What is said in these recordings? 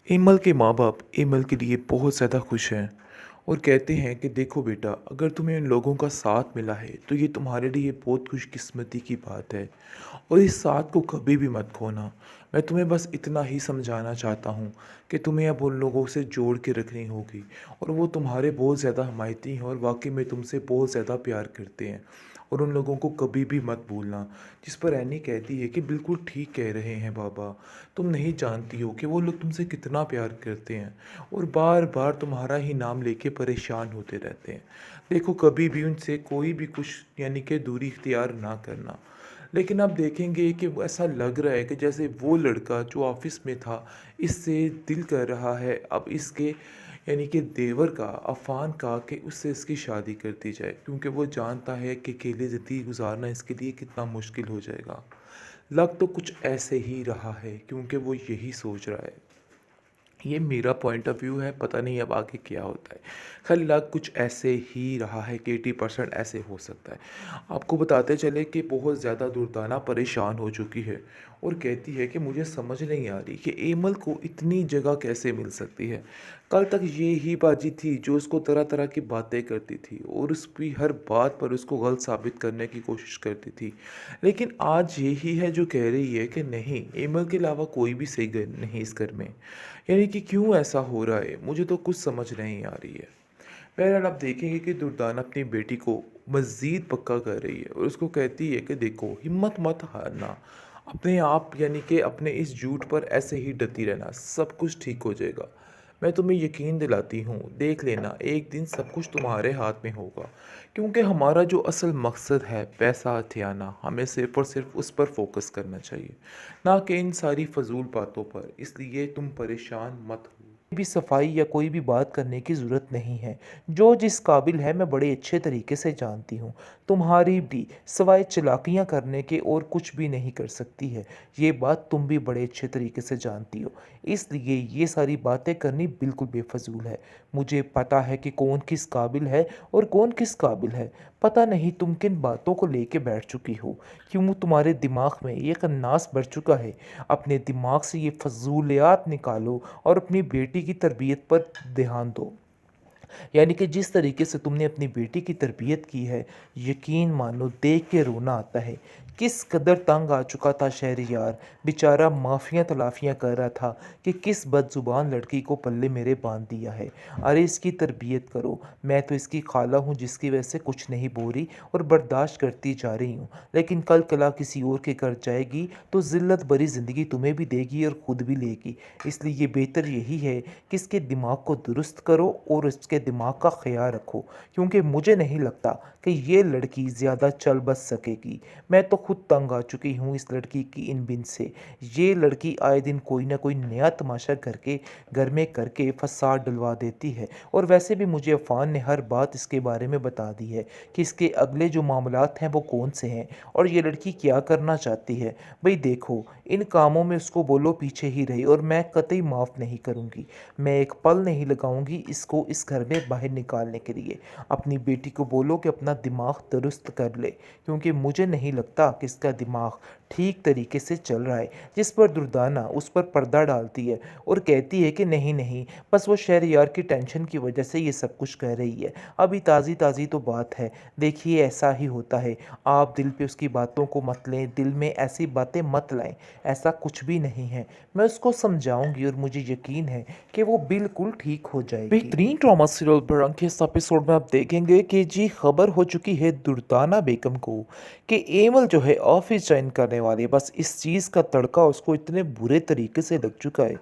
Emil के माँ-बाप Emil के लिए बहुत ज़्यादा खुश हैं और कहते हैं कि देखो बेटा, अगर तुम्हें उन लोगों का साथ मिला है तो ये तुम्हारे लिए बहुत खुशकिस्मती की बात है और इस साथ को कभी भी मत खोना। मैं तुम्हें बस इतना ही समझाना चाहता हूँ कि तुम्हें अब उन लोगों से जोड़ के रखनी होगी और वो तुम्हारे बहुत ज़्यादा हमायती हैं और वाक़ई में तुमसे बहुत ज़्यादा प्यार करते हैं और उन लोगों को कभी भी मत भूलना। जिस पर एनी कहती है कि बिल्कुल ठीक कह रहे हैं बाबा, तुम नहीं जानती हो कि वो लोग तुमसे कितना प्यार करते हैं और बार बार तुम्हारा ही नाम लेके परेशान होते रहते हैं। देखो, कभी भी उनसे कोई भी कुछ यानी कि दूरी इख्तियार ना करना। लेकिन आप देखेंगे कि वो ऐसा लग रहा है कि जैसे वो लड़का जो ऑफिस में था, इससे दिल कर रहा है अब इसके यानी कि देवर का, अफ़ान का, कि उससे इसकी शादी कर दी जाए, क्योंकि वो जानता है कि अकेले ज़िंदगी गुजारना इसके लिए कितना मुश्किल हो जाएगा। लग तो कुछ ऐसे ही रहा है क्योंकि वो यही सोच रहा है। ये मेरा पॉइंट ऑफ व्यू है, पता नहीं अब आगे क्या होता है। खैर, लग कुछ ऐसे ही रहा है कि 80% ऐसे हो सकता है। आपको बताते चले कि बहुत ज़्यादा दुर्दाना परेशान हो चुकी है और कहती है कि मुझे समझ नहीं आ रही कि एमल को इतनी जगह कैसे मिल सकती है। कल तक ये ही बाजी थी जो उसको तरह तरह की बातें करती थी और उसकी हर बात पर उसको गलत साबित करने की कोशिश करती थी। लेकिन आज यही है जो कह रही है कि नहीं, एमल के अलावा कोई भी सही नहीं इस घर में। यानी कि क्यों ऐसा हो रहा है, मुझे तो कुछ समझ नहीं आ रही है। बहरहाल, आप देखेंगे कि दुर्दाना अपनी बेटी को मज़ीद पक्का कर रही है और उसको कहती है कि देखो, हिम्मत मत हारना। अपने आप यानी कि अपने इस झूठ पर ऐसे ही डटी रहना, सब कुछ ठीक हो जाएगा। मैं तुम्हें यकीन दिलाती हूँ, देख लेना, एक दिन सब कुछ तुम्हारे हाथ में होगा। क्योंकि हमारा जो असल मकसद है पैसा हथियाना, हमें सिर्फ़ और सिर्फ उस पर फोकस करना चाहिए, ना कि इन सारी फ़जूल बातों पर। इसलिए तुम परेशान मत हो। भी सफाई या कोई भी बात करने की ज़रूरत नहीं है। जो जिस काबिल है मैं बड़े अच्छे तरीके से जानती हूँ। तुम्हारी भी सिवाय चालाकियाँ करने के और कुछ भी नहीं कर सकती है। ये बात तुम भी बड़े अच्छे तरीके से जानती हो। इसलिए ये सारी बातें करनी बिल्कुल बेफजूल है। मुझे पता है कि कौन किस काबिल है और कौन किस काबिल है। पता नहीं तुम किन बातों को लेके बैठ चुकी हो, क्यों तुम्हारे दिमाग में ये कन्नास बढ़ चुका है। अपने दिमाग से ये फजूलियात निकालो और अपनी बेटी की तरबियत पर ध्यान दो। यानी कि जिस तरीके से तुमने अपनी बेटी की तरबियत की है, यकीन मानो देख के रोना आता है। किस कदर तंग आ चुका था शहरयार, बेचारा माफ़ियाँ तलाफ़ियाँ कर रहा था कि किस बदजुबान लड़की को पल्ले मेरे बांध दिया है। अरे इसकी तरबियत करो, मैं तो इसकी खाला हूँ जिसकी वजह से कुछ नहीं बोल रही और बर्दाश्त करती जा रही हूँ। लेकिन कल कला किसी और के घर जाएगी तो ज़िल्लत भरी ज़िंदगी तुम्हें भी देगी और ख़ुद भी लेगी। इसलिए ये बेहतर यही है कि इसके दिमाग को दुरुस्त करो और इसके दिमाग का ख्याल रखो, क्योंकि मुझे नहीं लगता कि ये लड़की ज़्यादा चल बस सकेगी। मैं तो खुद तंग आ चुकी हूँ इस लड़की की इन बिन से। ये लड़की आए दिन कोई ना कोई नया तमाशा करके घर में करके फसाद डलवा देती है। और वैसे भी मुझे अफ़ान ने हर बात इसके बारे में बता दी है कि इसके अगले जो मामलात हैं वो कौन से हैं और ये लड़की क्या करना चाहती है। भाई देखो, इन कामों में उसको बोलो पीछे ही रहे और मैं कतई माफ़ नहीं करूँगी। मैं एक पल नहीं लगाऊंगी इसको इस घर में बाहर निकालने के लिए। अपनी बेटी को बोलो कि अपना दिमाग दुरुस्त कर ले, क्योंकि मुझे नहीं लगता कि इसका दिमाग ठीक तरीके से चल रहा है। जिस पर दुर्दाना उस पर पर्दा डालती है और कहती है कि नहीं नहीं, बस वो शहरयार की टेंशन की वजह से ये सब कुछ कह रही है। अभी ताज़ी ताज़ी तो बात है, देखिए ऐसा ही होता है। आप दिल पे उसकी बातों को मत लें, दिल में ऐसी बातें मत लाएं। ऐसा कुछ भी नहीं है। मैं उसको समझाऊंगी और मुझे यकीन है कि वो बिल्कुल ठीक हो जाएगी। बेहतरीन ड्रामा सीरियल बरंग के इस एपिसोड में आप देखेंगे कि जी खबर हो चुकी है दुर्दाना बेगम को कि एमल जो है ऑफिस ज्वाइन करने वाली है। बस इस चीज़ का तड़का उसको इतने बुरे तरीके से लग चुका है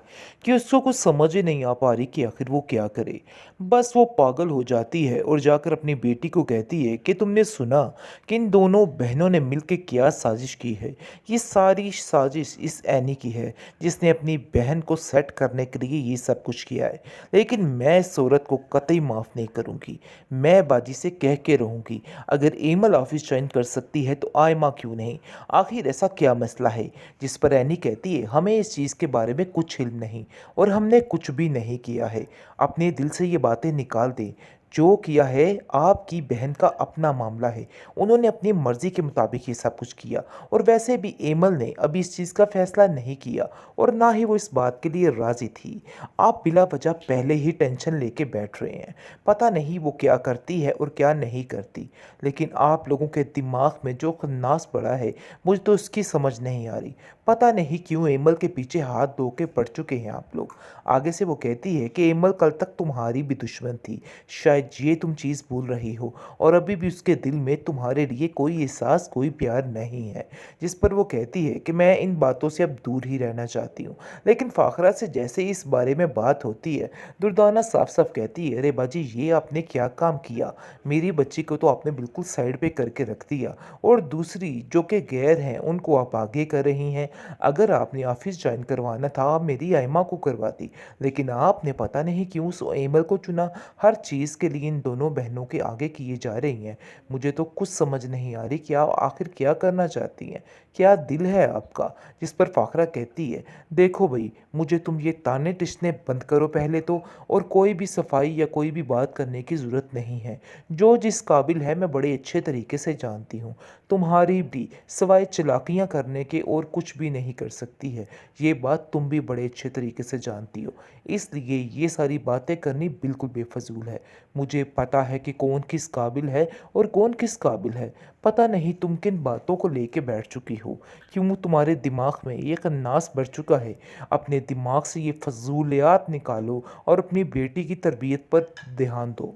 कि उसको कुछ समझ ही नहीं आ पा रही कि आखिर वो क्या करे। बस वो पागल हो जाती है और जाकर अपनी बेटी को कहती है कि तुमने सुना कि इन दोनों बहनों ने मिलकर क्या साजिश की है। ये सारी साजिश इस एनी की है, जिसने अपनी बहन को सेट करने के लिए ये सब कुछ किया है। लेकिन मैं इस औरत को कतई माफ़ नहीं करूँगी। मैं बाजी से कह के रहूँगी, अगर एमल ऑफिस ज्वाइन कर सकती है तो आयमा क्यों नहीं। आखिर ऐसा क्या मसला है। जिस पर एनी कहती है हमें इस चीज़ के बारे में कुछ इल्म नहीं और हमने कुछ भी नहीं किया है। अपने दिल से ये बातें निकाल दे। जो किया है आपकी बहन का अपना मामला है। उन्होंने अपनी मर्ज़ी के मुताबिक ये सब कुछ किया और वैसे भी एमल ने अभी इस चीज़ का फ़ैसला नहीं किया और ना ही वो इस बात के लिए राज़ी थी। आप बिला वजह पहले ही टेंशन लेके बैठ रहे हैं। पता नहीं वो क्या करती है और क्या नहीं करती। लेकिन आप लोगों के दिमाग में जो खन्नास पड़ा है, मुझे तो उसकी समझ नहीं आ रही। पता नहीं क्यों एमल के पीछे हाथ धो के पड़ चुके हैं आप लोग। आगे से वो कहती है कि एमल कल तक तुम्हारी भी दुश्मन थी। शायद ये तुम चीज़ भूल रही हो और अभी भी उसके दिल में तुम्हारे लिए कोई एहसास, कोई प्यार नहीं है। जिस पर वो कहती है कि मैं इन बातों से अब दूर ही रहना चाहती हूँ। लेकिन फ़ाखरा से जैसे ही इस बारे में बात होती है, दुर्दाना साफ-साफ कहती है, "अरे बाजी, ये आपने क्या काम किया? मेरी बच्ची को तो आपने बिल्कुल साइड पे करके रख दिया और दूसरी जो कि गैर हैं, उनको आप आगे कर रही हैं। अगर आपने ऑफ़िस जॉइन करवाना था, आप मेरी आइमा को करवाती, लेकिन आपने पता नहीं क्यों उस एमल को चुना। हर चीज़ के लिए इन दोनों बहनों के आगे किए जा रही हैं। मुझे तो कुछ समझ नहीं आ रही कि आप आखिर क्या करना चाहती हैं? क्या दिल है आपका?" जिस पर फ़ाखरा कहती है, "देखो भई, मुझे तुम ये ताने-तिश्ने बंद करो पहले तो, और कोई भी सफाई या कोई भी बात करने की ज़रूरत नहीं है। जो जिस काबिल है मैं बड़े अच्छे तरीके से जानती हूँ। तुम्हारी भी सिवाय चालाकियाँ करने के और कुछ भी नहीं कर सकती है। ये बात तुम भी बड़े अच्छे तरीके से जानती हो। इसलिए ये सारी बातें करनी बिल्कुल बेफजूल है। मुझे पता है कि कौन किस काबिल है और कौन किस काबिल है। पता नहीं तुम किन बातों को लेके बैठ चुकी हो, क्यों तुम्हारे दिमाग में ये कन्नास बढ़ चुका है। अपने दिमाग से ये फजूलियात निकालो और अपनी बेटी की तरबियत पर ध्यान दो।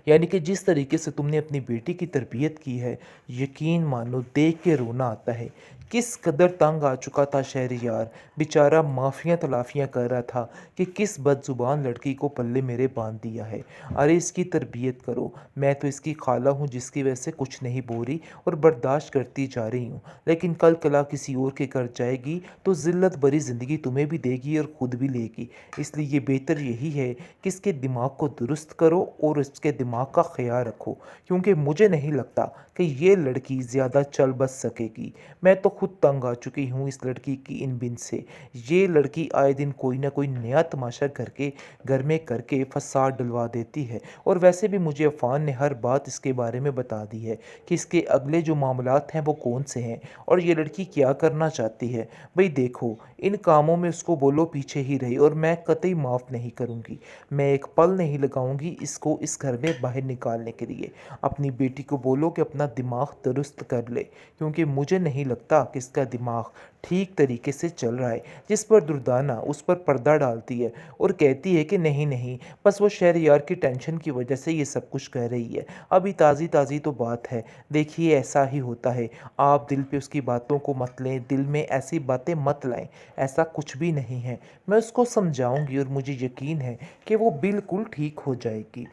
यानी कि जिस तरीके से तुमने अपनी बेटी की तरबियत की है, यकीन मानो देख के रोना आता है। किस कदर तंग आ चुका था शहरयार, बेचारा माफ़ियाँ तलाफ़ियाँ कर रहा था कि किस बदज़ुबान लड़की को पल्ले मेरे बांध दिया है। अरे इसकी तरबियत करो, मैं तो इसकी खाला हूँ जिसकी वजह से कुछ नहीं बोल रही और बर्दाश्त करती जा रही हूँ। लेकिन कल कला किसी और के घर जाएगी तो ज़िल्लत भरी ज़िंदगी तुम्हें भी देगी और ख़ुद भी लेगी। इसलिए ये बेहतर यही है कि इसके दिमाग को दुरुस्त करो और इसके दिमाग का ख्याल रखो, क्योंकि मुझे नहीं लगता कि ये लड़की ज़्यादा चल बस सकेगी। मैं तो खुद तंग आ चुकी हूँ इस लड़की की इन बिन से। ये लड़की आए दिन कोई ना कोई नया तमाशा करके घर में करके फसाद डलवा देती है और वैसे भी मुझे अफ़ान ने हर बात इसके बारे में बता दी है कि इसके अगले जो मामलात हैं वो कौन से हैं और ये लड़की क्या करना चाहती है। भाई देखो, इन कामों में उसको बोलो पीछे ही रहे और मैं कतई माफ़ नहीं करूँगी। मैं एक पल नहीं लगाऊंगी इसको इस घर में बाहर निकालने के लिए। अपनी बेटी को बोलो कि अपना दिमाग दुरुस्त कर ले, क्योंकि मुझे नहीं लगता कि इसका दिमाग ठीक तरीके से चल रहा है। जिस पर दुर्दाना उस पर पर्दा डालती है और कहती है कि नहीं नहीं, बस वो शहरयार की टेंशन की वजह से ये सब कुछ कह रही है। अभी ताज़ी ताज़ी तो बात है, देखिए ऐसा ही होता है। आप दिल पे उसकी बातों को मत लें, दिल में ऐसी बातें मत लाएं। ऐसा कुछ भी नहीं है। मैं उसको समझाऊंगी और मुझे यकीन है कि वो बिल्कुल ठीक हो जाएगी।